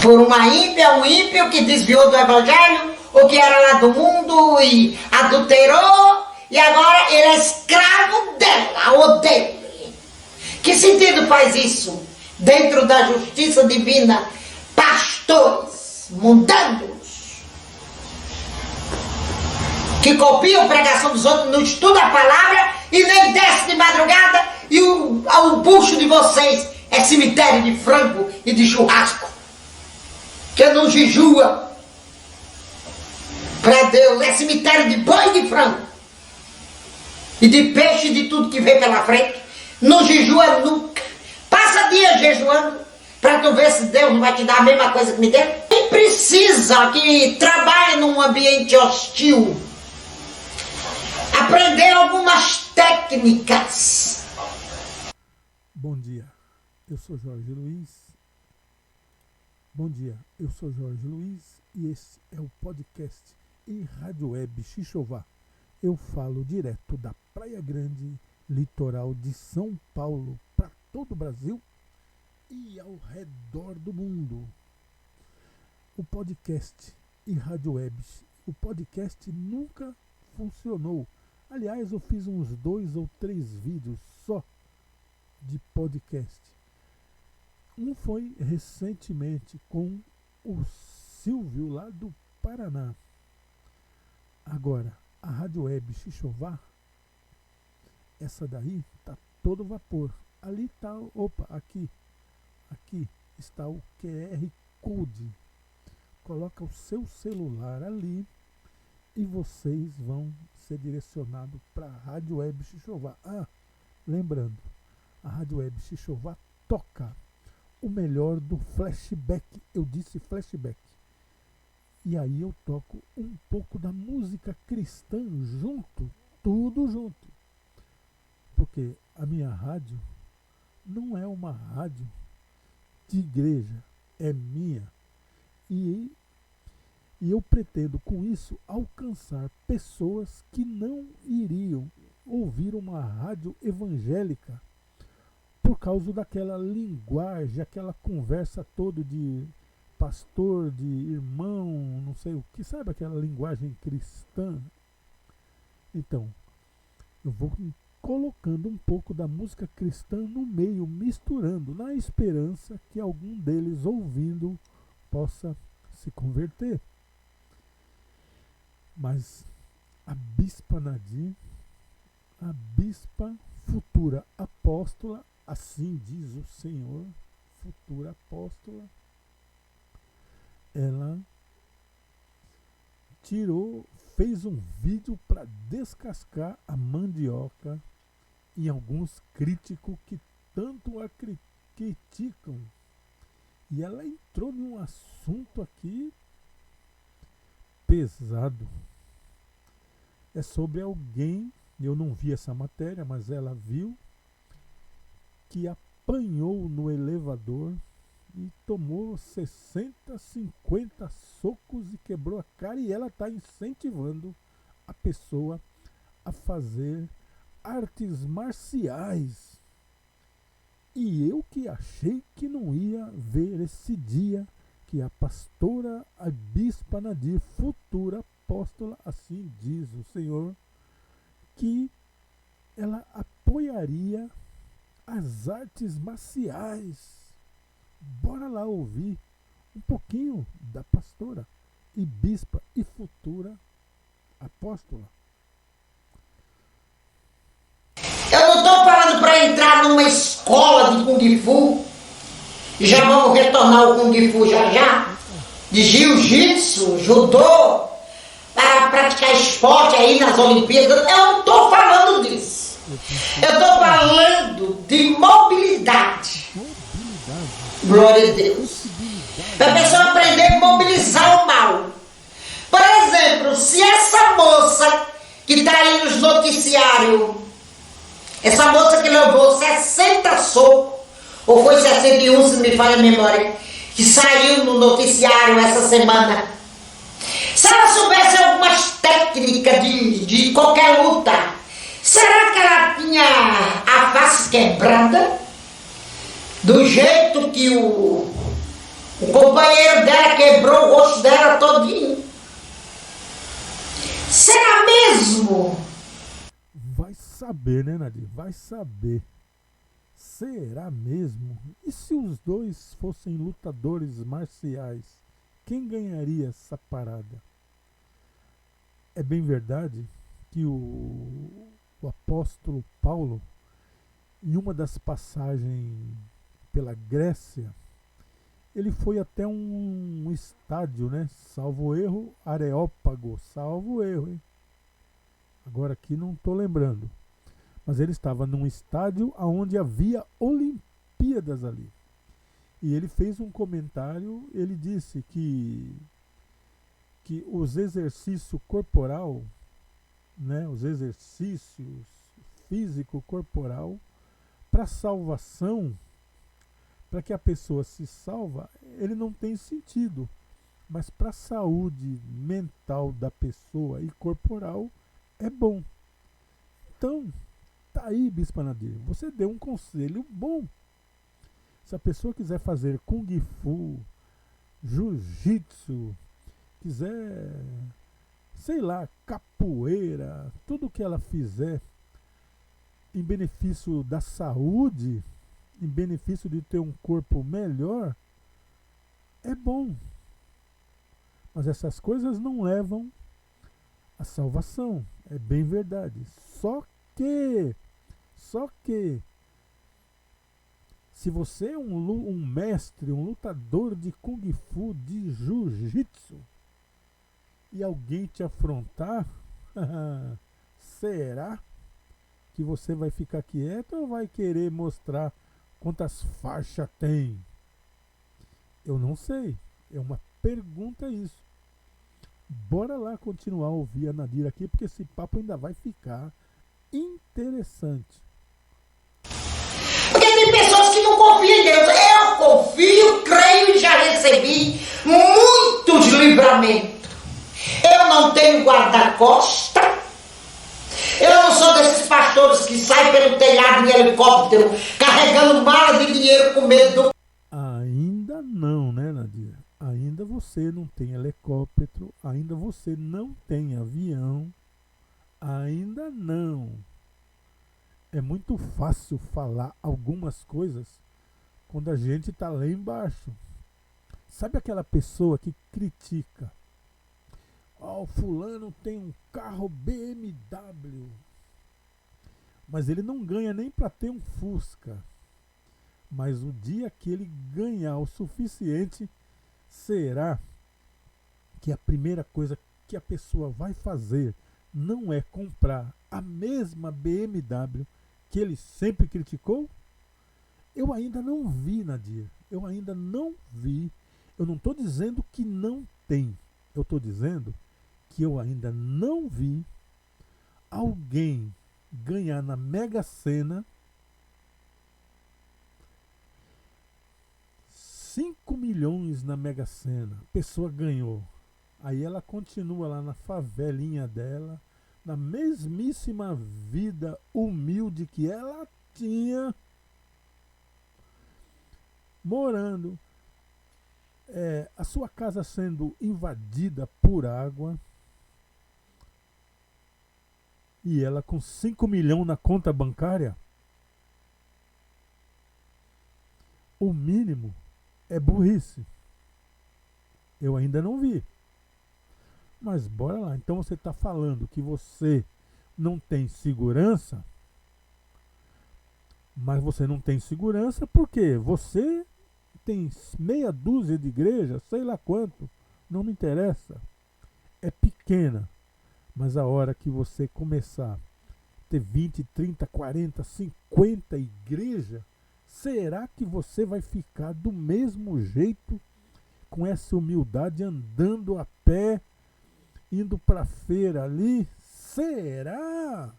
por uma ímpia, um ímpio que desviou do evangelho, ou que era lá do mundo e adulterou, e agora ele é escravo dela, ou dele. Que sentido faz isso? Dentro da justiça divina, pastores mundanos, que copiam a pregação dos outros, não estudam a palavra e nem desce de madrugada, e o bucho de vocês é cemitério de frango e de churrasco, que não jejua para Deus, é cemitério de boi e de frango, e de peixe e de tudo que vem pela frente, não jejua nunca. Passa dia jejuando, para tu ver se Deus não vai te dar a mesma coisa que me deu. Quem precisa que trabalhe num ambiente hostil, aprender algumas técnicas. Bom dia, eu sou Jorge Luiz. Bom dia, eu sou Jorge Luiz e esse é o podcast em Rádio Web Xixová. Eu falo direto da Praia Grande, litoral de São Paulo, para todo o Brasil e ao redor do mundo. O podcast e Rádio Web, o podcast nunca funcionou. Aliás, eu fiz uns 2 ou 3 vídeos só de podcast. Um foi recentemente com o Silvio lá do Paraná. Agora, a Rádio Web Xixová, essa daí tá todo vapor. Ali tá, aqui está o QR Code. Coloca o seu celular ali e vocês vão ser direcionados para a Rádio Web Xixová. Lembrando, a Rádio Web Xixová toca o melhor do flashback. Eu disse flashback. E aí eu toco um pouco da música cristã junto, tudo junto. Porque a minha rádio não é uma rádio de igreja, é minha. E eu pretendo com isso alcançar pessoas que não iriam ouvir uma rádio evangélica por causa daquela linguagem, aquela conversa toda de pastor, de irmão, não sei o que, sabe aquela linguagem cristã? Então, eu vou colocando um pouco da música cristã no meio, misturando, na esperança que algum deles ouvindo possa se converter. Mas a Bispa Nadir, a Bispa futura apóstola, assim diz o Senhor, futura apóstola, ela fez um vídeo para descascar a mandioca em alguns críticos que tanto a criticam. E ela entrou num assunto aqui pesado. É sobre alguém, eu não vi essa matéria, mas ela viu, que apanhou no elevador e tomou 60, 50 socos e quebrou a cara, e ela está incentivando a pessoa a fazer artes marciais. E eu que achei que não ia ver esse dia que a pastora, a Bispa Nadir, futura apóstola, assim diz o Senhor, que ela apoiaria as artes marciais. Bora lá ouvir um pouquinho da pastora e bispa e futura apóstola. Eu não estou falando para entrar numa escola de Kung Fu. Já vamos retornar ao Kung Fu já. De jiu-jitsu, judô, para praticar esporte aí nas Olimpíadas. Eu não estou falando disso. Eu estou falando de mobilidade. Glória a Deus. Para a pessoa aprender a mobilizar o mal. Por exemplo, se essa moça que está aí nos noticiários, essa moça que levou 60 socos, ou foi 61, se me falha a memória, que saiu no noticiário essa semana, se ela soubesse algumas técnicas de qualquer luta, será que ela tinha a face quebrada? Do jeito que O companheiro dela quebrou o rosto dela todinho. Será mesmo? Vai saber, né, Nadir? Vai saber. Será mesmo? E se os dois fossem lutadores marciais? Quem ganharia essa parada? É bem verdade que o apóstolo Paulo, em uma das passagens pela Grécia, ele foi até um estádio, né? Salvo erro, Areópago, salvo erro, hein? Agora aqui não estou lembrando. Mas ele estava num estádio onde havia Olimpíadas ali. E ele fez um comentário, ele disse que os exercícios corporal, né, os exercícios físico-corporal, para salvação, para que a pessoa se salva, ele não tem sentido. Mas para a saúde mental da pessoa e corporal, é bom. Então, tá aí, Bispa Nadir, você deu um conselho bom. Se a pessoa quiser fazer Kung Fu, Jiu-Jitsu, quiser, sei lá, capoeira, tudo que ela fizer em benefício da saúde, em benefício de ter um corpo melhor, é bom. Mas essas coisas não levam à salvação, é bem verdade. Só que, se você é um mestre, um lutador de Kung Fu, de Jiu-Jitsu, e alguém te afrontar, será que você vai ficar quieto ou vai querer mostrar quantas faixas tem? Eu não sei. É uma pergunta isso. Bora lá continuar a ouvir a Nadir aqui, porque esse papo ainda vai ficar interessante. Porque tem pessoas que não confiam em Deus. Eu confio, creio e já recebi muitos livramentos. Eu não tenho guarda-costa. Eu não sou desses pastores que saem pelo telhado em helicóptero carregando mala de dinheiro com medo. Ainda não, né, Nadir? Ainda você não tem helicóptero, ainda você não tem avião, ainda não. É muito fácil falar algumas coisas quando a gente está lá embaixo. Sabe aquela pessoa que critica? O fulano tem um carro BMW, mas ele não ganha nem para ter um Fusca. Mas o dia que ele ganhar o suficiente, será que a primeira coisa que a pessoa vai fazer não é comprar a mesma BMW que ele sempre criticou? Eu ainda não vi, Nadir. Eu ainda não vi. Eu não estou dizendo que não tem. Eu estou dizendo que eu ainda não vi alguém ganhar na Mega Sena 5 milhões na Mega Sena. A pessoa ganhou. Aí ela continua lá na favelinha dela, na mesmíssima vida humilde que ela tinha, morando. A sua casa sendo invadida por água. E ela com 5 milhões na conta bancária. O mínimo é burrice. Eu ainda não vi. Mas bora lá. Então você está falando que você não tem segurança. Mas você não tem segurança porque você tem meia dúzia de igrejas, sei lá quanto. Não me interessa. É pequena. Mas a hora que você começar a ter 20, 30, 40, 50 igrejas, será que você vai ficar do mesmo jeito, com essa humildade, andando a pé, indo para a feira ali? Será?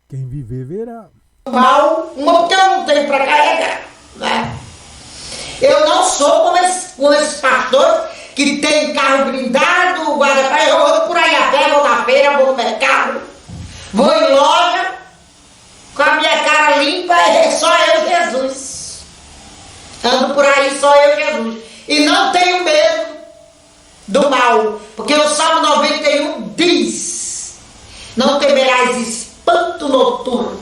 Quem viver verá. Mal, uma porque eu não tenho para carregar, né? Eu não sou como esse pastor que tem carro blindado, guarda-pá. Eu vou por aí a pé, vou na feira, vou no mercado, vou em loja, com a minha cara limpa, é só eu, Jesus. Ando por aí só eu e Jesus. E não tenho medo do mal, porque o Salmo 91 diz: não temerás espanto noturno,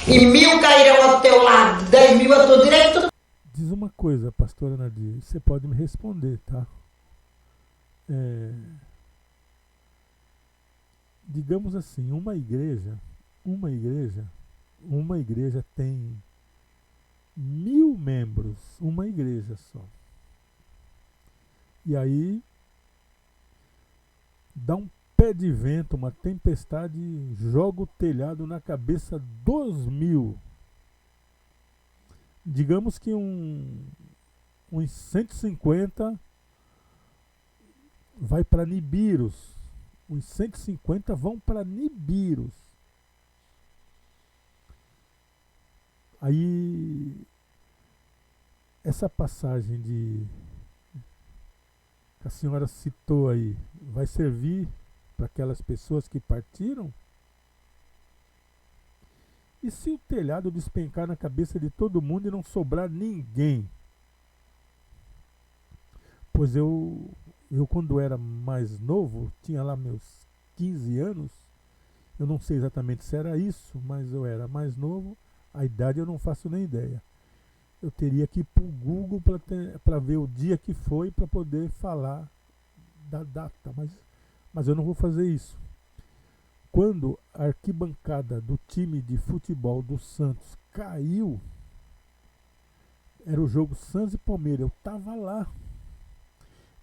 e 1000 cairão ao teu lado, 10.000 à tua direita. Diz uma coisa, pastora Nadir, você pode me responder, tá? Digamos assim, uma igreja tem 1000 membros, uma igreja só. E aí dá um pé de vento, uma tempestade, joga o telhado na cabeça dos 1000. Digamos que uns 150 vai para Nibiros. Os 150 vão para Nibiros. Aí, essa passagem que a senhora citou aí, vai servir para aquelas pessoas que partiram? E se o telhado despencar na cabeça de todo mundo e não sobrar ninguém? Pois eu quando era mais novo, tinha lá meus 15 anos, eu não sei exatamente se era isso, mas eu era mais novo, a idade eu não faço nem ideia. Eu teria que ir para o Google para ver o dia que foi, para poder falar da data, mas eu não vou fazer isso. Quando a arquibancada do time de futebol do Santos caiu, era o jogo Santos e Palmeiras, eu estava lá.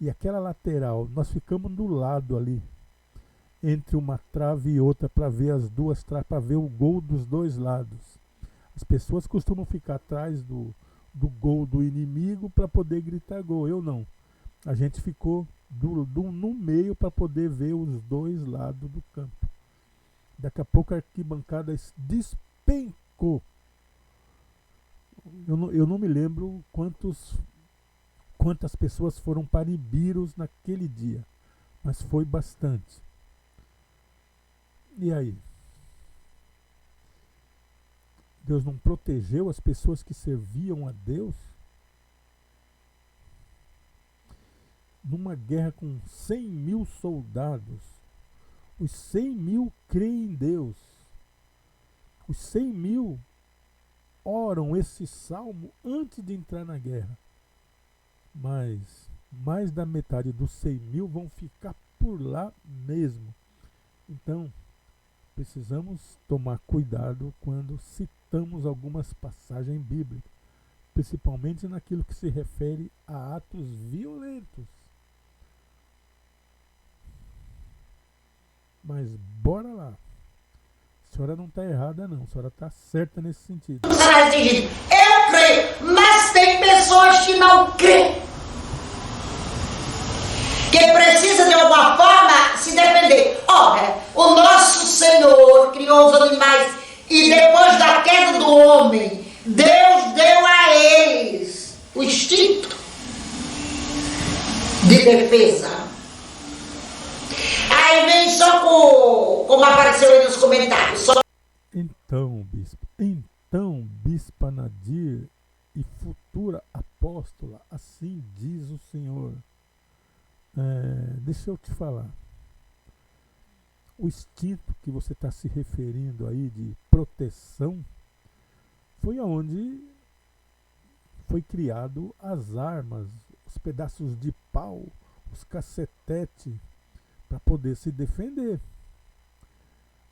E aquela lateral, nós ficamos do lado ali, entre uma trave e outra, para ver as duas traves, para ver o gol dos dois lados. As pessoas costumam ficar atrás do gol do inimigo para poder gritar gol. Eu não. A gente ficou no meio para poder ver os dois lados do campo. Daqui a pouco a arquibancada despencou. Eu não me lembro quantas pessoas foram para Nibiros naquele dia, mas foi bastante. E aí? Deus não protegeu as pessoas que serviam a Deus? Numa guerra com 100.000 soldados, os 100.000 creem em Deus. Os 100.000 oram esse salmo antes de entrar na guerra. Mas mais da metade dos 100.000 vão ficar por lá mesmo. Então, precisamos tomar cuidado quando citamos algumas passagens bíblicas, principalmente naquilo que se refere a atos violentos. Mas bora lá. A senhora não está errada não, a senhora está certa nesse sentido. Eu creio, mas tem pessoas que não creem, que precisa de alguma forma se defender. Ora, o nosso Senhor criou os animais e depois da queda do homem, Deus deu a eles o instinto de defesa. Aí vem só como apareceu aí nos comentários. Então, Bispa Nadir e futura apóstola, assim diz o Senhor. Deixa eu te falar. O instinto que você está se referindo aí de proteção foi aonde foi criado as armas, os pedaços de pau, os cacetetes, para poder se defender.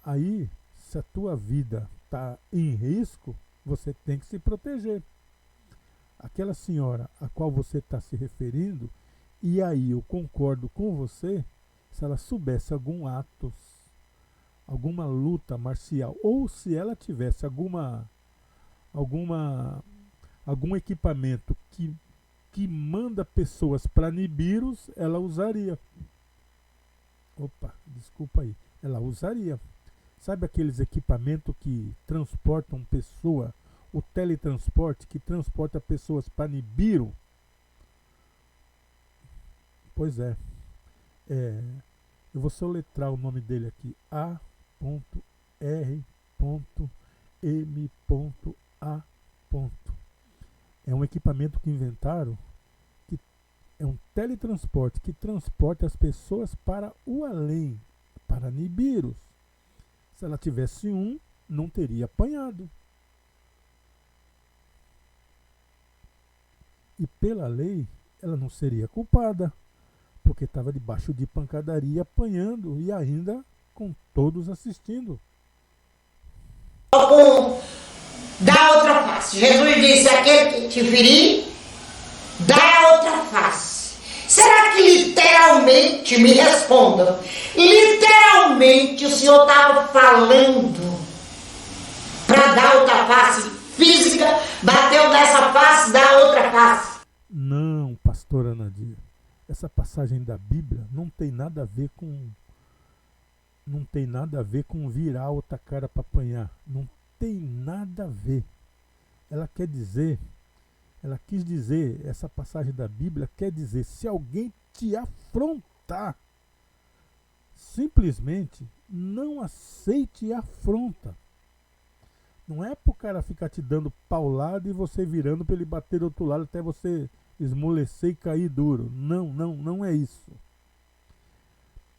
Aí, se a tua vida está em risco, você tem que se proteger. Aquela senhora a qual você está se referindo, e aí eu concordo com você, se ela soubesse algum ato, alguma luta marcial, ou se ela tivesse algum equipamento que manda pessoas para Nibiros, ela usaria. Opa, desculpa aí. Ela usaria. Sabe aqueles equipamentos que transportam pessoa, o teletransporte que transporta pessoas para Nibiru? Pois é. Eu vou soletrar o nome dele aqui. A.R.M.A. É um equipamento que inventaram, que é um teletransporte que transporta as pessoas para o além, para Nibiros. Se ela tivesse um, não teria apanhado. E pela lei, ela não seria culpada, porque estava debaixo de pancadaria, apanhando e ainda com todos assistindo. Da outra face. Jesus disse: aquele que te ferir, dá a outra face. Será que literalmente, me respondam, literalmente o Senhor estava falando para dar outra face física, bateu nessa face, dá outra face? Não, pastora Nadia. Essa passagem da Bíblia não tem nada a ver com virar outra cara para apanhar. Não tem nada a ver. Ela quis dizer, essa passagem da Bíblia quer dizer, se alguém te afrontar, simplesmente não aceite a afronta. Não é pro cara ficar te dando paulada e você virando para ele bater do outro lado até você esmolecer e cair duro. Não é isso.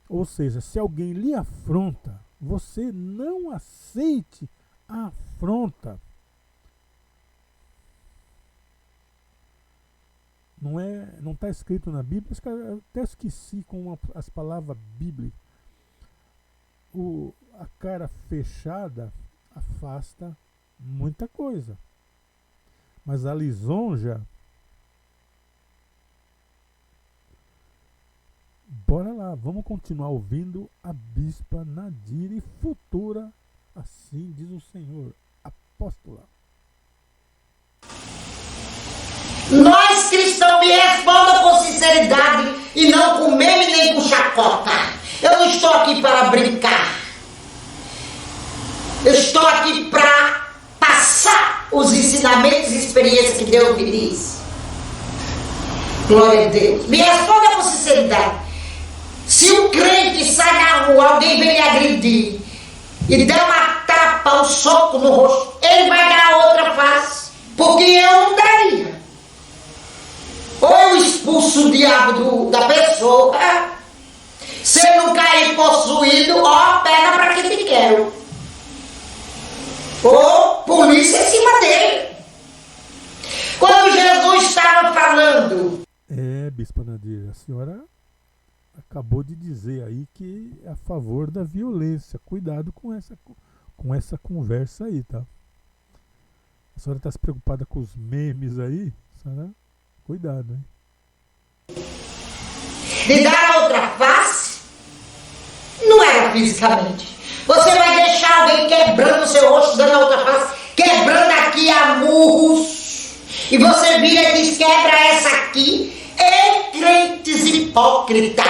Ou seja, se alguém lhe afronta, você não aceite a afronta. Não está escrito na Bíblia, eu até esqueci com as palavras bíblicas. A cara fechada afasta muita coisa. Mas a lisonja, bora lá, vamos continuar ouvindo a Bispa Nadir e futura, assim diz o Senhor, apóstola. Nós cristãos, me respondam com sinceridade e não com meme nem com chacota. Eu não estou aqui para brincar. Eu estou aqui para passar os ensinamentos e experiências que Deus me diz. Glória a Deus. Me responda com sinceridade. Se um crente sai na rua, alguém vem lhe agredir e der uma tapa, um soco no rosto, ele vai dar outra face, porque eu não daria. Ou eu expulso o diabo da pessoa, se ele não cair possuído, ó, pega para que te quero. Ou polícia em cima dele. Quando Jesus estava falando... Bispa Nadir, a senhora acabou de dizer aí que é a favor da violência. Cuidado com essa conversa aí, tá? A senhora está se preocupada com os memes aí? A senhora... Cuidado, hein? De dar a outra face, não era fisicamente. Você vai deixar alguém quebrando o seu rosto, dando a outra face, quebrando aqui a murros, e você vira e diz: quebra essa aqui. Crentes hipócritas,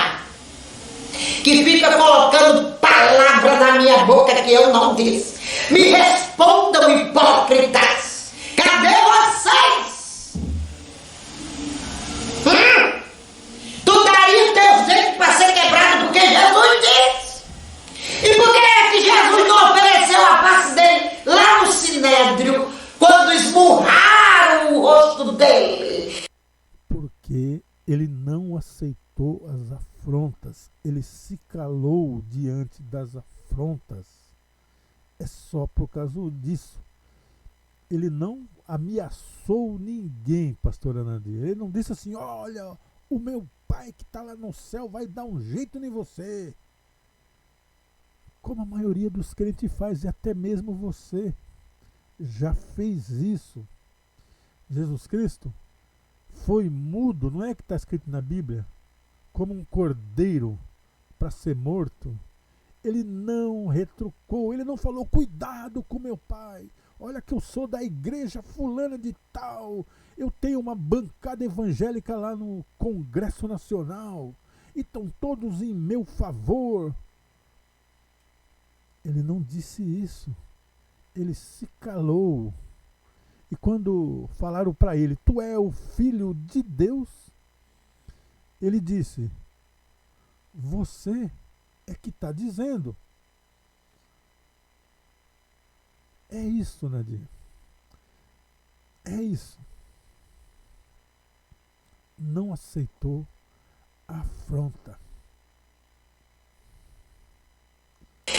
que fica colocando palavra na minha boca que eu não disse. Me respondam, hipócritas. Cadê vocês? Tu daria os teus dentes para ser quebrado porque Jesus disse? E por que é que Jesus não ofereceu a face dele lá no Sinédrio, quando esmurraram o rosto dele? Porque ele não aceitou as afrontas, ele se calou diante das afrontas. É só por causa disso. Ele não ameaçou ninguém, pastora Nadir. Ele não disse assim: olha, o meu pai que está lá no céu vai dar um jeito em você. Como a maioria dos crentes faz, e até mesmo você já fez isso. Jesus Cristo foi mudo, não é que está escrito na Bíblia? Como um cordeiro para ser morto. Ele não retrucou, ele não falou: cuidado com meu pai. Olha que eu sou da igreja fulana de tal, eu tenho uma bancada evangélica lá no Congresso Nacional, e estão todos em meu favor. Ele não disse isso, ele se calou. E quando falaram para ele: tu é o filho de Deus, ele disse: você é que está dizendo. É isso, Nadir. É isso. não aceitou a afronta.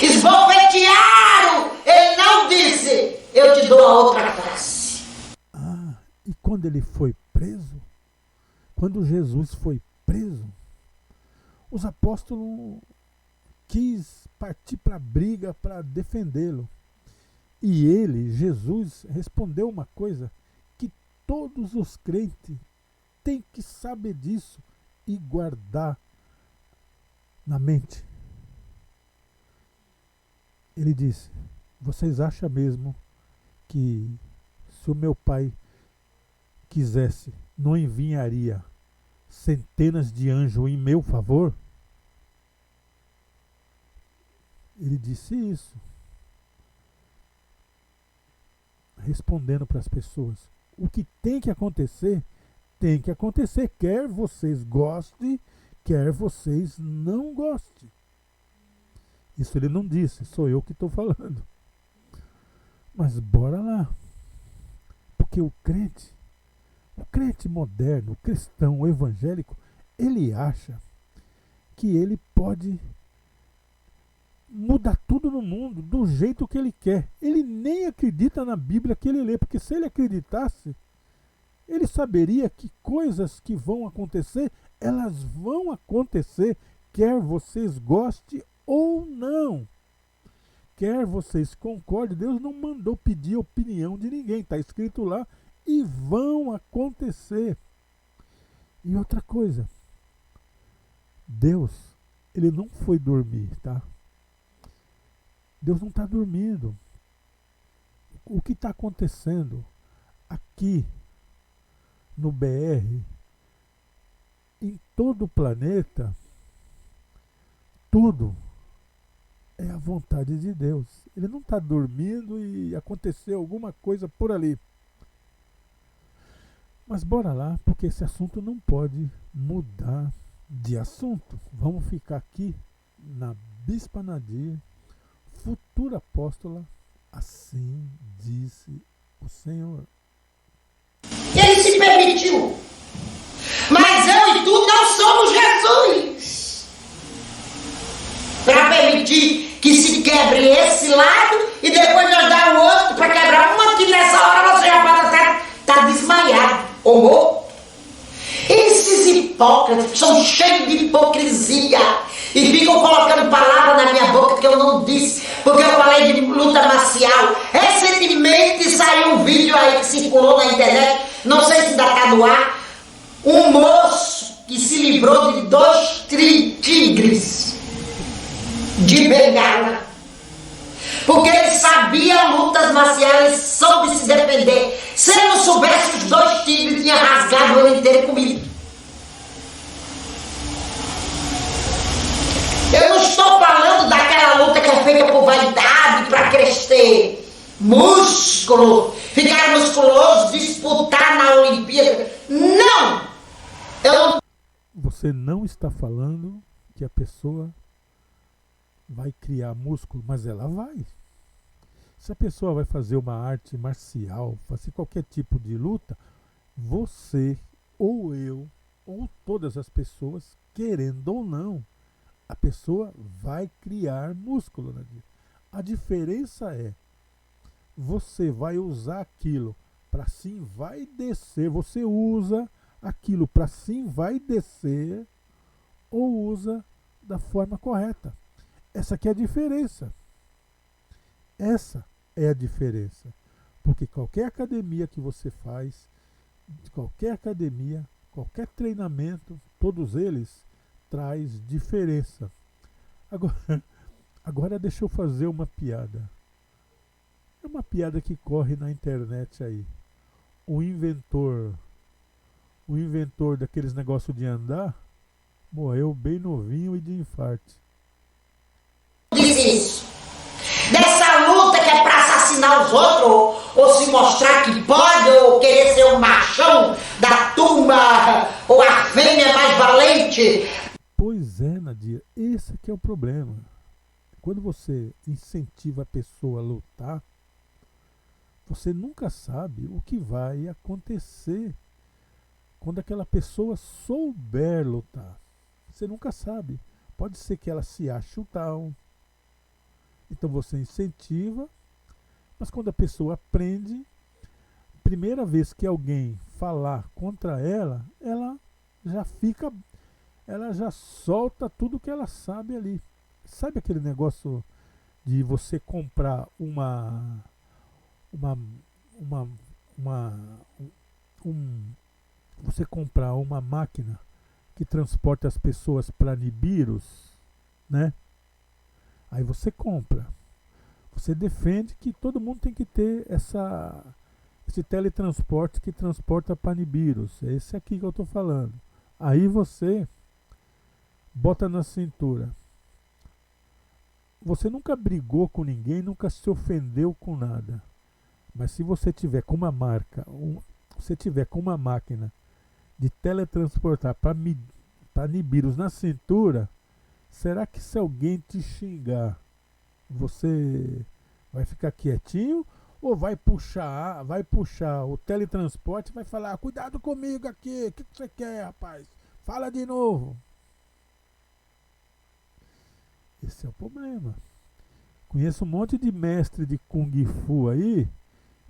Esbofetearam! Ele não disse, eu te dou a outra face. Ah, e quando ele foi preso, quando Jesus foi preso, os apóstolos quis partir para a briga para defendê-lo. E ele, Jesus, respondeu uma coisa que todos os crentes têm que saber disso e guardar na mente. Ele disse: vocês acham mesmo que se o meu pai quisesse, não enviaria centenas de anjos em meu favor? Ele disse isso, respondendo para as pessoas. O que tem que acontecer, quer vocês gostem, quer vocês não gostem. Isso ele não disse, sou eu que estou falando. Mas bora lá. Porque o crente moderno, o cristão, o evangélico, ele acha que ele pode mudar tudo no mundo do jeito que ele quer. Ele nem acredita na Bíblia que ele lê, porque se ele acreditasse, ele saberia que coisas que vão acontecer, elas vão acontecer, quer vocês gostem ou não. Quer vocês concordem, Deus não mandou pedir opinião de ninguém, está escrito lá, e vão acontecer. E outra coisa, Deus, ele não foi dormir, tá? Deus não está dormindo. O que está acontecendo aqui no BR, em todo o planeta, tudo é a vontade de Deus. Ele não está dormindo e aconteceu alguma coisa por ali. Mas bora lá, porque esse assunto não pode mudar de assunto. Vamos ficar aqui na Bispa Nadir, futura apóstola, assim disse o Senhor. Ele se permitiu. Mas eu e tu não somos Jesus para permitir que se quebre esse lado e depois nós dar o outro para quebrar uma, que nessa hora você já pode até estar desmaiado ou morto. Esses hipócritas são cheios de hipocrisia e ficam colocando palavras na minha boca que eu não disse, porque eu falei de luta marcial. Recentemente saiu um vídeo aí que circulou na internet, não sei se ainda está no ar, um moço que se livrou de 2 tigres de bengala, porque ele sabia lutas marciais, ele soube se defender. Se ele não soubesse, os 2 tigres tinham rasgado ele inteiro comigo. Eu não estou falando daquela luta que é feita por vaidade, para crescer músculo, ficar musculoso, disputar na Olimpíada. Não! Eu não... Você não está falando que a pessoa vai criar músculo, mas ela vai. Se a pessoa vai fazer uma arte marcial, fazer qualquer tipo de luta, você ou eu, ou todas as pessoas, querendo ou não, a pessoa vai criar músculo, né? A diferença é, você vai usar aquilo para sim vai descer, você usa aquilo para sim vai descer ou usa da forma correta. Essa aqui é a diferença. Essa é a diferença. Porque qualquer academia que você faz, qualquer academia, qualquer treinamento, todos eles traz diferença. Agora deixa eu fazer uma piada. É uma piada que corre na internet aí. O inventor daqueles negócios de andar morreu bem novinho e de infarte. Disse isso. Dessa luta que é para assassinar os outros, ou se mostrar que pode, ou querer ser o machão da turma, ou a fêmea mais valente. Pois é, Nadir, esse que é o problema. Quando você incentiva a pessoa a lutar, você nunca sabe o que vai acontecer quando aquela pessoa souber lutar. Você nunca sabe. Pode ser que ela se ache o tal. Então você incentiva, mas quando a pessoa aprende, primeira vez que alguém falar contra ela, ela já solta tudo que ela sabe ali. Sabe aquele negócio de você comprar uma, uma, uma um, você comprar uma máquina que transporta as pessoas para Nibiros, né? Aí você compra. Você defende que todo mundo tem que ter esse teletransporte que transporta para Nibiros. É esse aqui que eu estou falando. Aí você bota na cintura. Você nunca brigou com ninguém, nunca se ofendeu com nada. Mas se você tiver com uma marca, você tiver com uma máquina de teletransportar para Nibiros na cintura, será que se alguém te xingar, você vai ficar quietinho ou vai puxar o teletransporte e vai falar: cuidado comigo aqui, o que você quer, rapaz? Fala de novo. Esse é o problema. Conheço um monte de mestre de Kung Fu aí,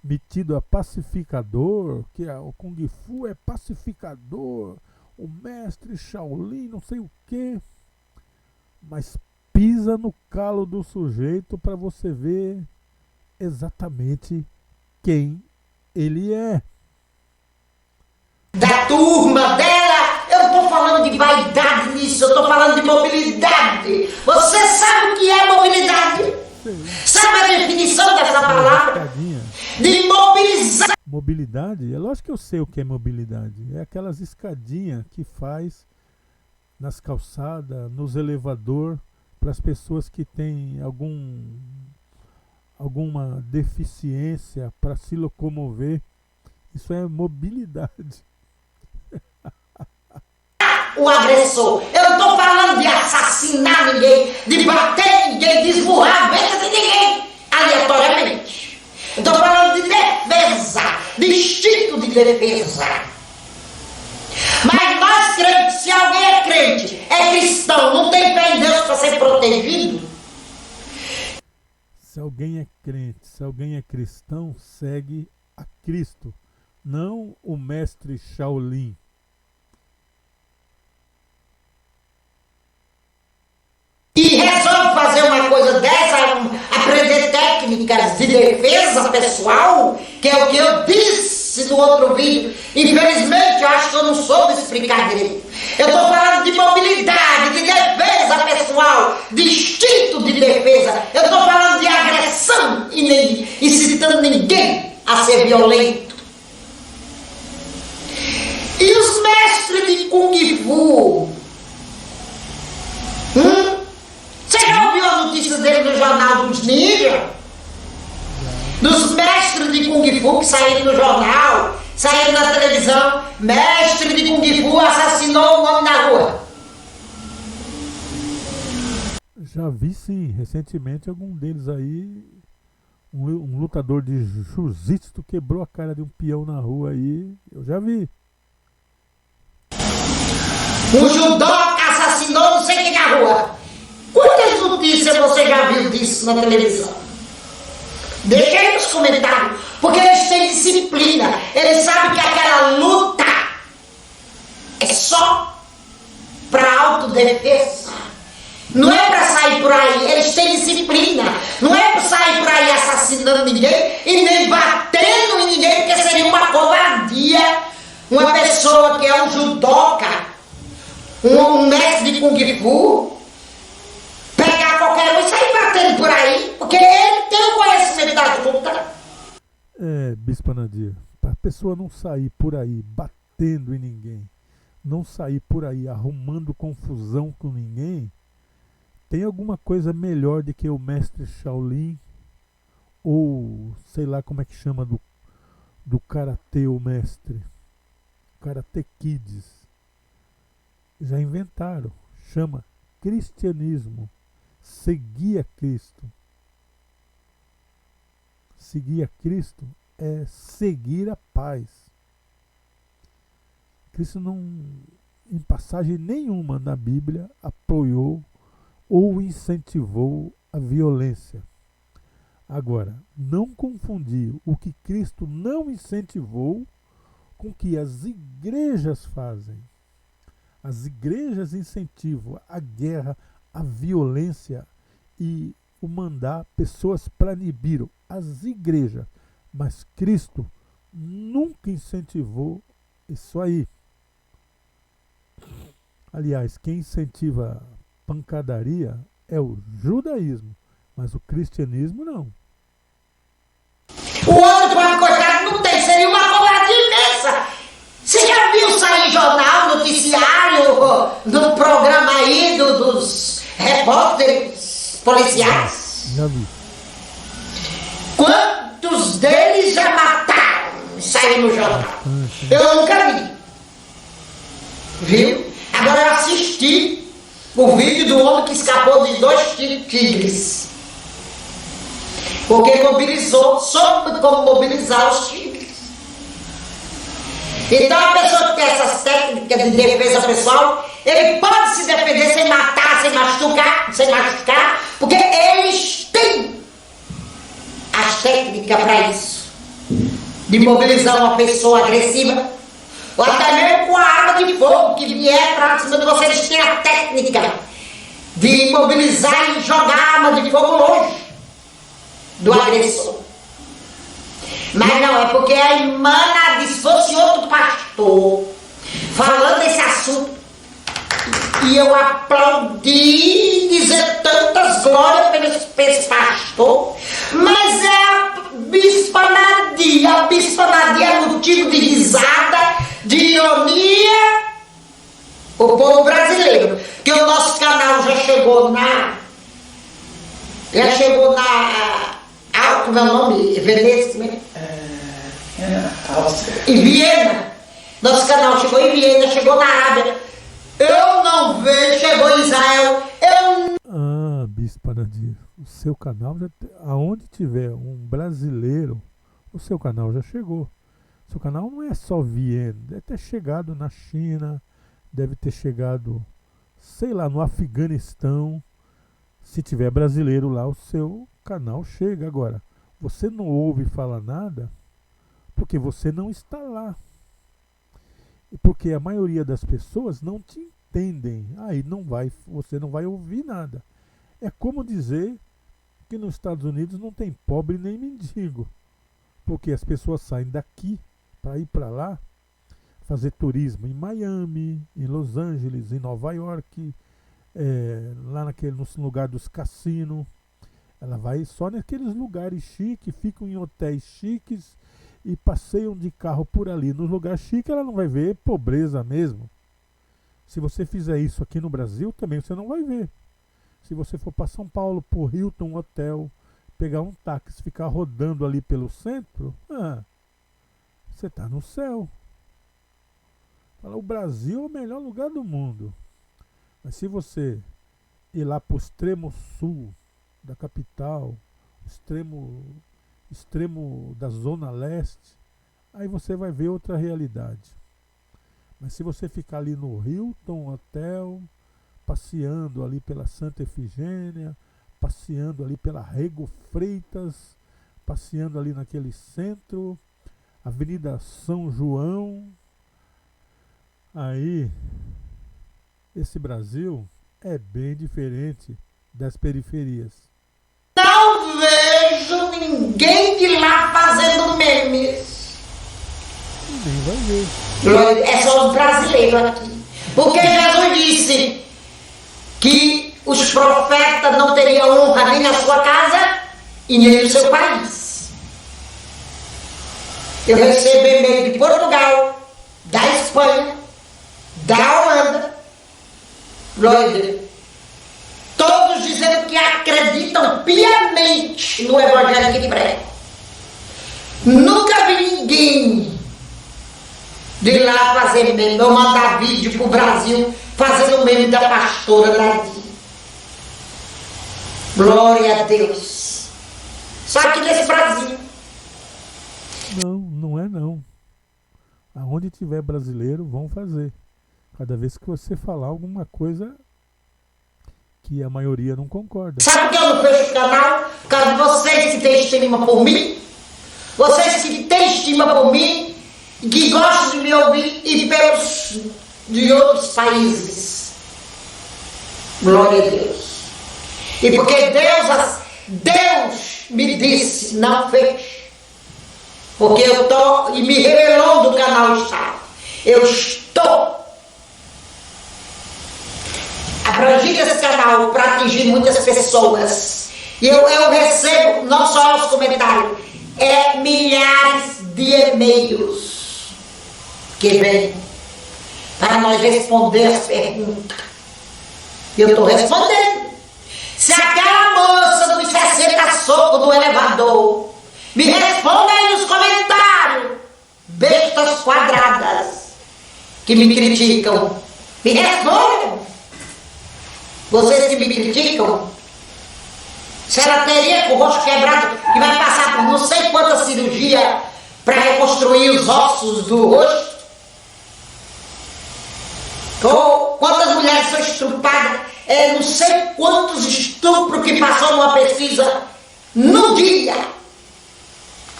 metido a pacificador, que o Kung Fu é pacificador, o mestre Shaolin, não sei o que, mas pisa no calo do sujeito para você ver exatamente quem ele é. Da turma dela, eu não estou falando de vaidade nisso, eu estou falando de mobilidade. Você sabe o que é mobilidade? Sabe a definição dessa palavra? De mobilizar. Mobilidade? É lógico que eu sei o que é mobilidade. É aquelas escadinhas que faz nas calçadas, nos elevador, para as pessoas que têm alguma deficiência para se locomover. Isso é mobilidade. O agressor. Eu não estou falando de assassinar ninguém, de bater ninguém, de esmurrar a venda de ninguém, aleatoriamente. Eu estou falando de defesa, de instinto de defesa. Mas nós crentes, se alguém é crente, é cristão, não tem fé em Deus para ser protegido. Se alguém é crente, se alguém é cristão, segue a Cristo, não o mestre Shaolin. E resolve fazer uma coisa dessa, aprender técnicas de defesa pessoal, que é o que eu disse no outro vídeo. Infelizmente, eu acho que eu não soube explicar direito. Eu estou falando de mobilidade, de defesa pessoal, de instinto de defesa. Eu estou falando de agressão e nem incitando ninguém a ser violento. E os mestres de Kung Fu? Você já ouviu as notícias dele no Jornal dos Ninjas? Dos mestres de Kung Fu que saíram no jornal, saíram na televisão. Mestre de Kung Fu assassinou um homem na rua. Já vi sim, recentemente algum deles aí, um lutador de jiu-jitsu quebrou a cara de um peão na rua aí, eu já vi. Um judoca assassinou não sei quem na rua. Quantas notícias você já viu disso na televisão? Deixa aí nos comentários, porque eles têm disciplina, eles sabem que aquela luta é só para autodefesa. Não é para sair por aí, eles têm disciplina. Não é para sair por aí assassinando ninguém e nem batendo em ninguém, porque seria uma covardia. Uma pessoa que é um judoca, um mestre de Kung Fu, pegar qualquer um e sair batendo por aí, porque ele tem o conhecimento da luta. Bispa Nadia, para a pessoa não sair por aí batendo em ninguém, não sair por aí arrumando confusão com ninguém, tem alguma coisa melhor do que o mestre Shaolin ou sei lá como é que chama do karatê, o mestre Karate Kids. Já inventaram, chama cristianismo. Seguir a Cristo. Seguir a Cristo é seguir a paz. Cristo não, em passagem nenhuma na Bíblia, apoiou ou incentivou a violência. Agora, não confundir o que Cristo não incentivou com o que as igrejas fazem. As igrejas incentivam a guerra, a violência e o mandar pessoas para Nibiru. As igrejas. Mas Cristo nunca incentivou isso aí. Aliás, quem incentiva pancadaria é o judaísmo, mas o cristianismo não. O outro para encostar não tem, seria uma covardia imensa. Você já viu sair em jornal, noticiário, no programa aí dos repórteres policiais? Já vi. Quantos deles já mataram e saíram no jornal? Eu nunca vi. Viu? Agora eu assisti o vídeo do homem que escapou de 2 tigres. Porque mobilizou, soube como mobilizar os tigres. Então a pessoa que tem essas técnicas de defesa pessoal, ele pode se defender sem matar, sem machucar, porque eles têm as técnicas para isso. De mobilizar uma pessoa agressiva, ou até mesmo com a arma de fogo que vier para cima de você, eles têm a técnica de imobilizar e jogar a arma de fogo longe do agressor. Mas não, é porque a irmã disse, se fosse outro pastor falando desse assunto, e eu aplaudi dizer tantas glórias para esse pastor, mas é a Bispa Nadia. A Bispa Nadia é motivo de risada, de ironia, o povo brasileiro, que o nosso canal já chegou na como é o nome? Veneza, né? Em Viena. Nosso canal chegou em Viena, chegou na Arábia. Eu não vejo, chegou em Israel. Bispa Nadir, o seu canal, aonde tiver um brasileiro, o seu canal já chegou. O seu canal não é só Viena, deve ter chegado na China, deve ter chegado, sei lá, no Afeganistão. Se tiver brasileiro lá, o seu canal chega. Agora, você não ouve falar nada porque você não está lá. E porque a maioria das pessoas não te entendem. Aí você não vai ouvir nada. É como dizer que nos Estados Unidos não tem pobre nem mendigo. Porque as pessoas saem daqui para ir para lá, fazer turismo em Miami, em Los Angeles, em Nova York, lá no lugar dos cassinos. Ela vai só naqueles lugares chiques, ficam em hotéis chiques e passeiam de carro por ali. Nos lugares chiques ela não vai ver pobreza mesmo. Se você fizer isso aqui no Brasil, também você não vai ver. Se você for para São Paulo, por Hilton Hotel, pegar um táxi, ficar rodando ali pelo centro, você está no céu. Fala, o Brasil é o melhor lugar do mundo. Mas se você ir lá para o extremo sul da capital, extremo da zona leste, aí você vai ver outra realidade. Mas se você ficar ali no Hilton Hotel, passeando ali pela Santa Efigênia, passeando ali pela Rego Freitas, passeando ali naquele centro, Avenida São João, aí esse Brasil é bem diferente das periferias. Não vejo ninguém de lá fazendo memes. Nem vai ver. É só os brasileiros aqui. Porque Jesus disse que os profetas não teriam honra nem na sua casa e nem no seu país. Eu recebo e-mail de Portugal, da Espanha, da Holanda, todos dizendo que acreditam piamente no evangelho que prega. Nunca vi ninguém de lá fazer meme, ou mandar vídeo pro Brasil fazendo meme da pastora Nadia. Glória a Deus. Só que nesse Brasil. Não é não. Aonde tiver brasileiro, vão fazer. Cada vez que você falar alguma coisa que a maioria não concorda. Sabe por que eu não fecho o canal? Por causa de vocês que têm estima por mim. Vocês que têm estima por mim e que gostam de me ouvir e pelos de outros países. Glória a Deus. E porque Deus me disse, não feche. Porque eu estou, e me revelou do canal está. Eu estou abrangindo esse canal para atingir muitas pessoas. E eu recebo, não só os comentários, milhares de e-mails que vêm para nós responder as perguntas. E eu estou respondendo. Se aquela moça dos 60 socos do elevador me responda aí nos comentários, bestas quadradas que me criticam, me respondam. Vocês que me criticam, se ela teria com o rosto quebrado, que vai passar por não sei quanta cirurgia para reconstruir os ossos do rosto, ou quantas mulheres são estrupadas, não sei quantos estupros que passou numa pesquisa no dia.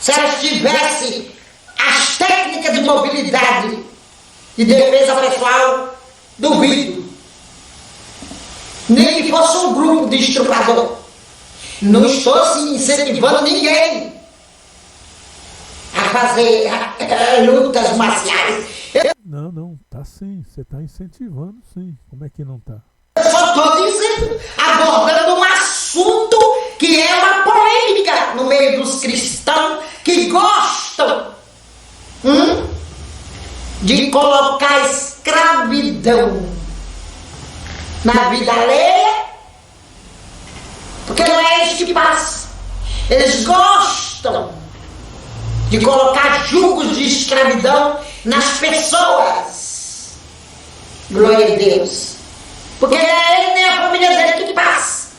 Se elas tivessem as técnicas de mobilidade e defesa pessoal, duvido. Nem que fosse um grupo de estuprador. Não estou assim, incentivando ninguém a fazer lutas marciais. Não, tá sim. Você tá incentivando, sim. Como é que não tá? Eu só estou dizendo, abordando um assunto que é uma polêmica no meio dos cristãos que gostam de colocar escravidão na vida alheia, porque não é isso que passa. Eles gostam de colocar julgos de escravidão nas pessoas. Glória a Deus. Porque não é ele nem a família dele que passa.